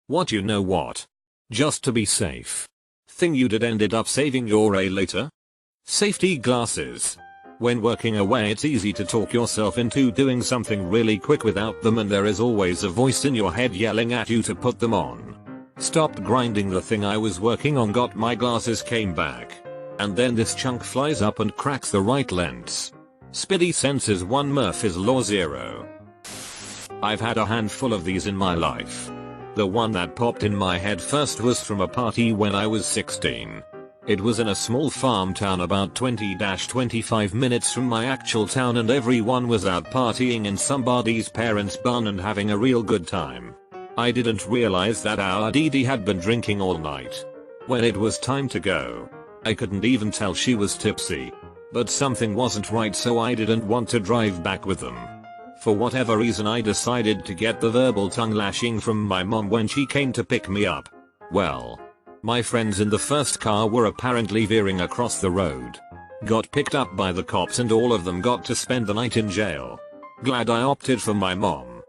What, you know what? Just to be safe. Thing you did ended up saving your A later? Safety glasses. When working away, it's easy to talk yourself into doing something really quick without them, and there is always a voice in your head yelling at you to put them on. Stopped grinding the thing I was working on, got my glasses, came back. And then this chunk flies up and cracks the right lens. Spidey senses 1, Murphy's Law 0. I've had a handful of these in my life. The one that popped in my head first was from a party when I was 16. It was in a small farm town about 20-25 minutes from my actual town, and everyone was out partying in somebody's parents' barn and having a real good time. I didn't realize that our DD had been drinking all night. When it was time to go, I couldn't even tell she was tipsy. But something wasn't right, so I didn't want to drive back with them. For whatever reason, I decided to get the verbal tongue lashing from my mom when she came to pick me up. Well, my friends in the first car were apparently veering across the road. Got picked up by the cops and all of them got to spend the night in jail. Glad I opted for my mom.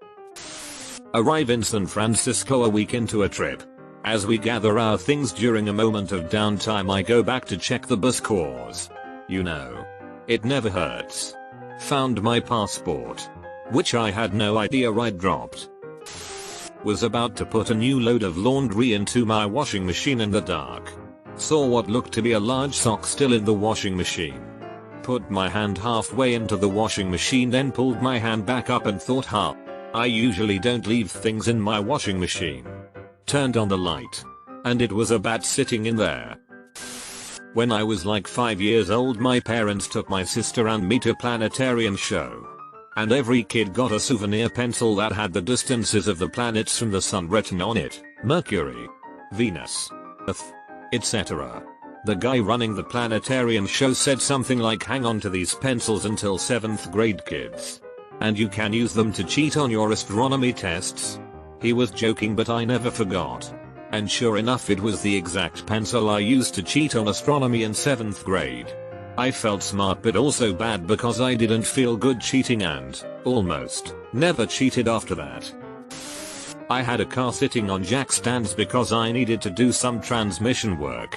Arrive in San Francisco a week into a trip. As we gather our things during a moment of downtime, I go back to check the bus cause. You know, it never hurts. Found my passport, which I had no idea I'd dropped. Was about to put a new load of laundry into my washing machine in the dark. Saw what looked to be a large sock still in the washing machine. Put my hand halfway into the washing machine, then pulled my hand back up and thought, I usually don't leave things in my washing machine. Turned on the light. And it was a bat sitting in there. When I was like 5 years old, my parents took my sister and me to planetarium show. And every kid got a souvenir pencil that had the distances of the planets from the sun written on it. Mercury, Venus, Earth, etc. The guy running the planetarium show said something like, hang on to these pencils until 7th grade, kids. And you can use them to cheat on your astronomy tests. He was joking, but I never forgot. And sure enough, it was the exact pencil I used to cheat on astronomy in 7th grade. I felt smart but also bad because I didn't feel good cheating and, almost, never cheated after that. I had a car sitting on jack stands because I needed to do some transmission work.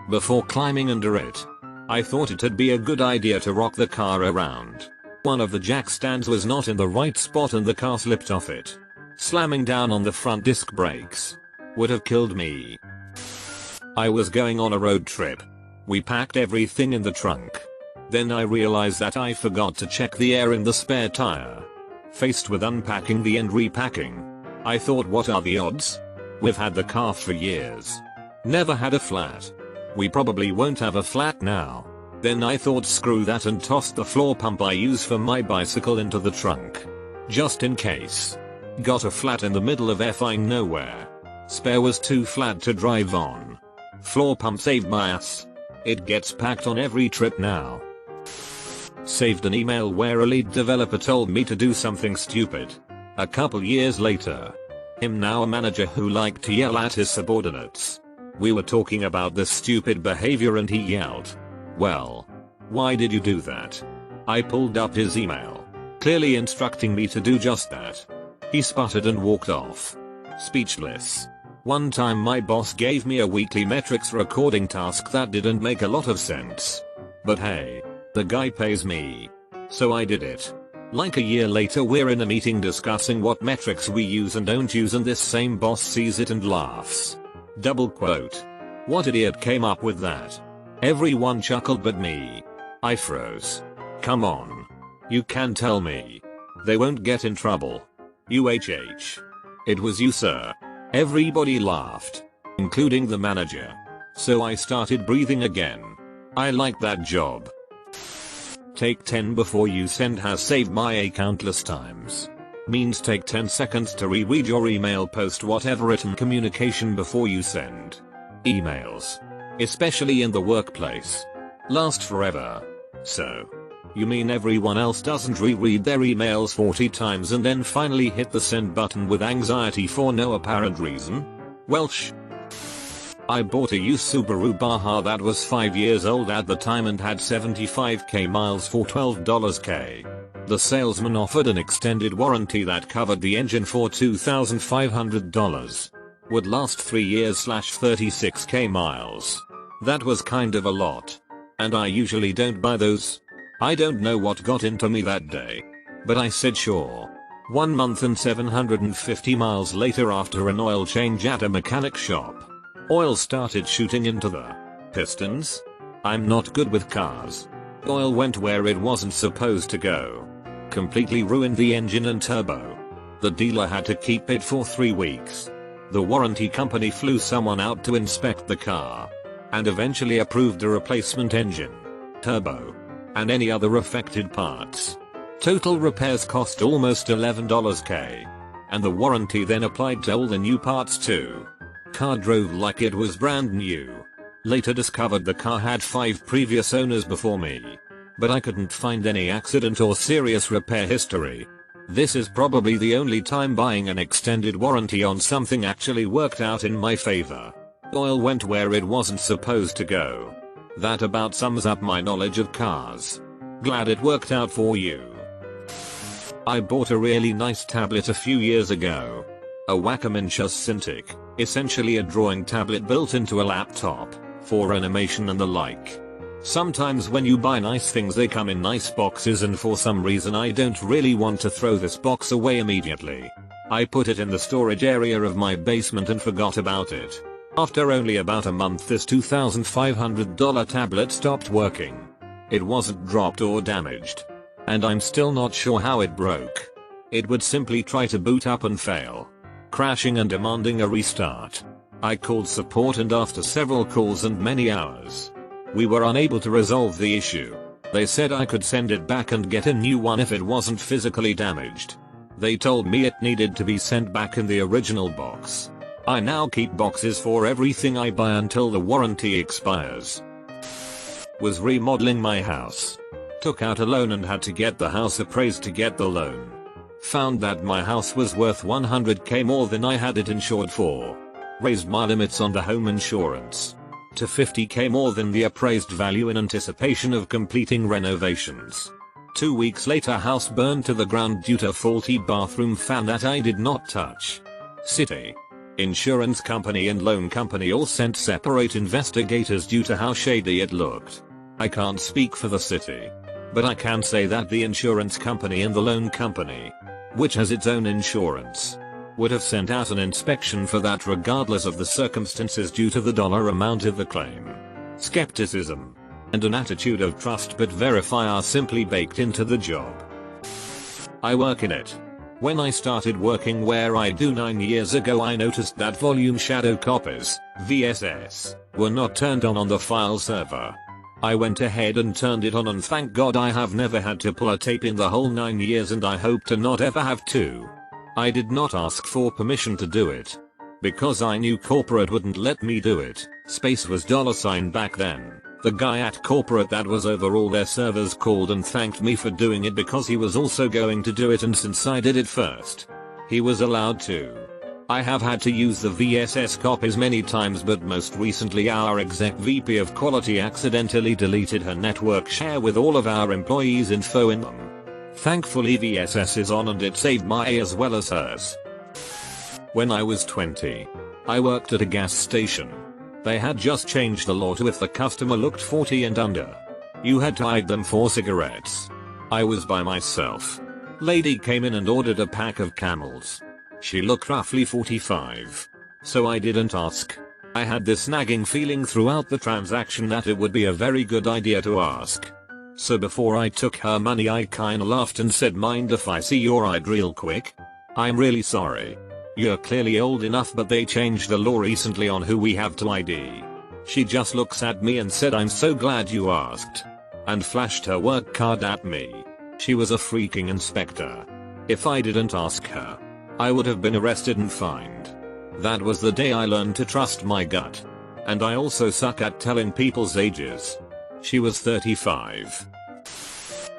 Before climbing under it, I thought it'd be a good idea to rock the car around. One of the jack stands was not in the right spot and the car slipped off it. Slamming down on the front disc brakes would have killed me. I was going on a road trip. We packed everything in the trunk. Then I realized that I forgot to check the air in the spare tire. Faced with unpacking the and repacking, I thought, what are the odds? We've had the car for years. Never had a flat. We probably won't have a flat now. Then I thought, screw that, and tossed the floor pump I use for my bicycle into the trunk. Just in case. Got a flat in the middle of effing nowhere. Spare was too flat to drive on. Floor pump saved my ass. It gets packed on every trip now. Saved an email where a lead developer told me to do something stupid. A couple years later. Him now a manager who liked to yell at his subordinates. We were talking about this stupid behavior and he yelled, well, why did you do that? I pulled up his email, clearly instructing me to do just that. He sputtered and walked off. Speechless. One time my boss gave me a weekly metrics recording task that didn't make a lot of sense. But hey, the guy pays me. So I did it. Like a year later, we're in a meeting discussing what metrics we use and don't use, and this same boss sees it and laughs. Double quote. What idiot came up with that? Everyone chuckled but me. I froze. Come on. You can tell me. They won't get in trouble. UHH. It was you, sir. Everybody laughed, including the manager. So I started breathing again. I like that job. Take 10 before you send has saved my A countless times. Means take 10 seconds to reread your email, post whatever written communication before you send. Emails, especially in the workplace, last forever. So, you mean everyone else doesn't reread their emails 40 times and then finally hit the send button with anxiety for no apparent reason? Welsh. I bought a used Subaru Baja that was 5 years old at the time and had 75k miles for $12k. The salesman offered an extended warranty that covered the engine for $2,500. Would last 3 years / 36k miles. That was kind of a lot. And I usually don't buy those. I don't know what got into me that day. But I said sure. 1 month and 750 miles later, after an oil change at a mechanic shop, oil started shooting into the pistons. I'm not good with cars. Oil went where it wasn't supposed to go. Completely ruined the engine and turbo. The dealer had to keep it for 3 weeks. The warranty company flew someone out to inspect the car and eventually approved a replacement engine, turbo, and any other affected parts. Total repairs cost almost $11k, and the warranty then applied to all the new parts too. Car drove like it was brand new. Later discovered the car had 5 previous owners before me, but I couldn't find any accident or serious repair history. This is probably the only time buying an extended warranty on something actually worked out in my favor. Oil went where it wasn't supposed to go. That about sums up my knowledge of cars. Glad it worked out for you. I bought a really nice tablet a few years ago. A Wacom Cintiq, essentially a drawing tablet built into a laptop, for animation and the like. Sometimes when you buy nice things they come in nice boxes, and for some reason I don't really want to throw this box away immediately. I put it in the storage area of my basement and forgot about it. After only about a month this $2,500 tablet stopped working. It wasn't dropped or damaged. And I'm still not sure how it broke. It would simply try to boot up and fail, crashing and demanding a restart. I called support, and after several calls and many hours, we were unable to resolve the issue. They said I could send it back and get a new one if it wasn't physically damaged. They told me it needed to be sent back in the original box. I now keep boxes for everything I buy until the warranty expires. Was remodeling my house. Took out a loan and had to get the house appraised to get the loan. Found that my house was worth 100k more than I had it insured for. Raised my limits on the home insurance to 50k more than the appraised value in anticipation of completing renovations. 2 weeks later, house burned to the ground due to faulty bathroom fan that I did not touch. City, insurance company and loan company all sent separate investigators due to how shady it looked. I can't speak for the city, but I can say that the insurance company and the loan company, which has its own insurance, would have sent out an inspection for that regardless of the circumstances due to the dollar amount of the claim. Skepticism and an attitude of trust but verify are simply baked into the job. I work in it. When I started working where I do 9 years ago, I noticed that volume shadow copies, VSS, were not turned on the file server. I went ahead and turned it on, and thank God I have never had to pull a tape in the whole 9 years, and I hope to not ever have to. I did not ask for permission to do it, because I knew corporate wouldn't let me do it. Space was $sign back then. The guy at corporate that was over all their servers called and thanked me for doing it because he was also going to do it, and since I did it first, he was allowed to. I have had to use the VSS copies many times, but most recently our exec VP of quality accidentally deleted her network share with all of our employees' info in them. Thankfully VSS is on, and it saved my as well as hers. When I was 20, I worked at a gas station. They had just changed the law to if the customer looked 40 and under, you had to hide them for cigarettes. I was by myself. Lady came in and ordered a pack of Camels. She looked roughly 45. So I didn't ask. I had this nagging feeling throughout the transaction that it would be a very good idea to ask. So before I took her money I kinda laughed and said, "Mind if I see your ID real quick? I'm really sorry. You're clearly old enough, but they changed the law recently on who we have to ID." She just looks at me and said, "I'm so glad you asked," and flashed her work card at me. She was a freaking inspector. If I didn't ask her, I would have been arrested and fined. That was the day I learned to trust my gut. And I also suck at telling people's ages. She was 35.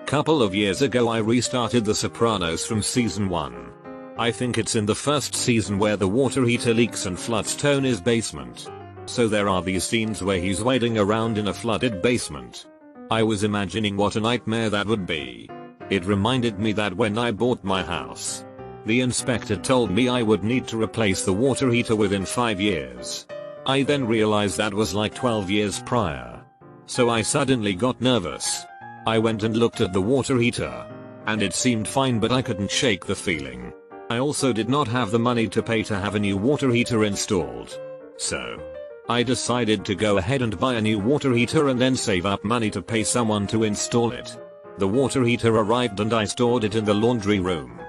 Couple of years ago I restarted The Sopranos from season 1. I think it's in the first season where the water heater leaks and floods Tony's basement. So there are these scenes where he's wading around in a flooded basement. I was imagining what a nightmare that would be. It reminded me that when I bought my house, The inspector told me I would need to replace the water heater within 5 years. I then realized that was like 12 years prior. So I suddenly got nervous. I went and looked at the water heater. And it seemed fine, but I couldn't shake the feeling. I also did not have the money to pay to have a new water heater installed. So I decided to go ahead and buy a new water heater and then save up money to pay someone to install it. The water heater arrived and I stored it in the laundry room.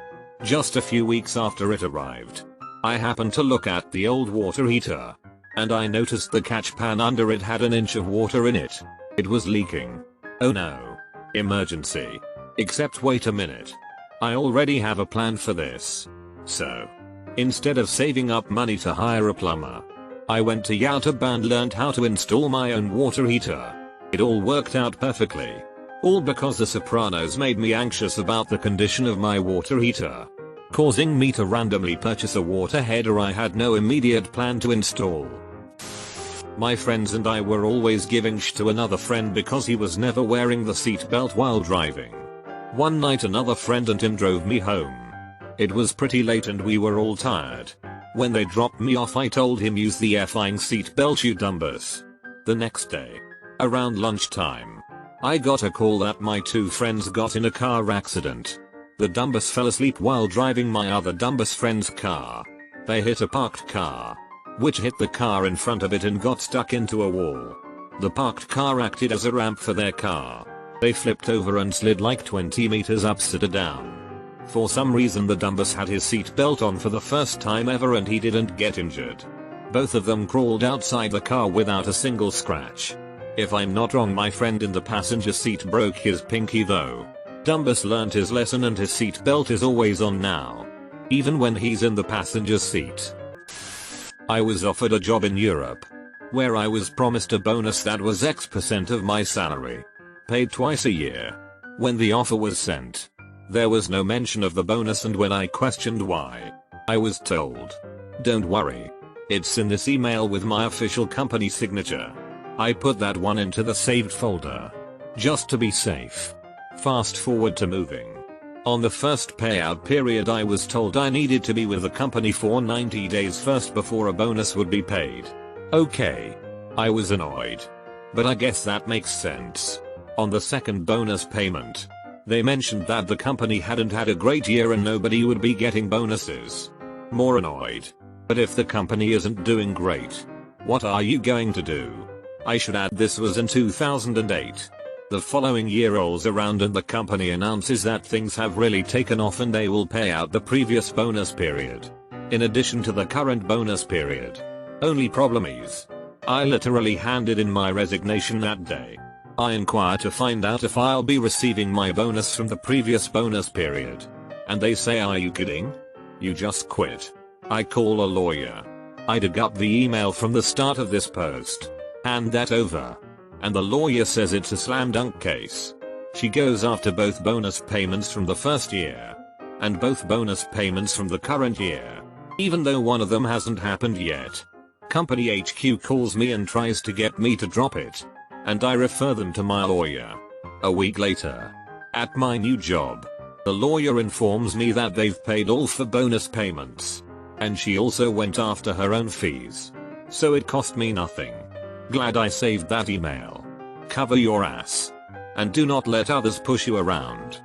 Just a few weeks after it arrived, I happened to look at the old water heater. And I noticed the catch pan under it had an inch of water in it. It was leaking. Oh no. Emergency. Except wait a minute. I already have a plan for this. So, instead of saving up money to hire a plumber, I went to YouTube and learned how to install my own water heater. It all worked out perfectly. All because The Sopranos made me anxious about the condition of my water heater, causing me to randomly purchase a water heater I had no immediate plan to install. My friends and I were always giving sh to another friend because he was never wearing the seatbelt while driving. One night another friend and him drove me home. It was pretty late and we were all tired. When they dropped me off I told him, use the effing seatbelt you dumbus. The next day, around lunchtime, I got a call that my two friends got in a car accident. The dumbus fell asleep while driving my other dumbus friend's car. They hit a parked car, which hit the car in front of it and got stuck into a wall. The parked car acted as a ramp for their car. They flipped over and slid like 20 meters upside down. For some reason the dumbus had his seatbelt on for the first time ever and he didn't get injured. Both of them crawled outside the car without a single scratch. If I'm not wrong, my friend in the passenger seat broke his pinky though. Dumbus learned his lesson and his seatbelt is always on now, even when he's in the passenger seat. I was offered a job in Europe, where I was promised a bonus that was X% of my salary, paid twice a year. When the offer was sent, there was no mention of the bonus, and when I questioned why, I was told, "Don't worry. It's in this email with my official company signature." I put that one into the saved folder, just to be safe. Fast forward to moving. On the first payout period I was told I needed to be with the company for 90 days first before a bonus would be paid. Okay. I was annoyed. But I guess that makes sense. On the second bonus payment, they mentioned that the company hadn't had a great year and nobody would be getting bonuses. More annoyed. But if the company isn't doing great, what are you going to do? I should add this was in 2008. The following year rolls around and the company announces that things have really taken off and they will pay out the previous bonus period, in addition to the current bonus period. Only problem is, I literally handed in my resignation that day. I inquire to find out if I'll be receiving my bonus from the previous bonus period. And they say, "Are you kidding? You just quit." I call a lawyer. I dig up the email from the start of this post, hand that over, and the lawyer says it's a slam dunk case. She goes after both bonus payments from the first year and both bonus payments from the current year, even though one of them hasn't happened yet. Company HQ calls me and tries to get me to drop it, and I refer them to my lawyer. A week later, at my new job, the lawyer informs me that they've paid all for bonus payments, and she also went after her own fees. So it cost me nothing. Glad I saved that email. Cover your ass. And do not let others push you around.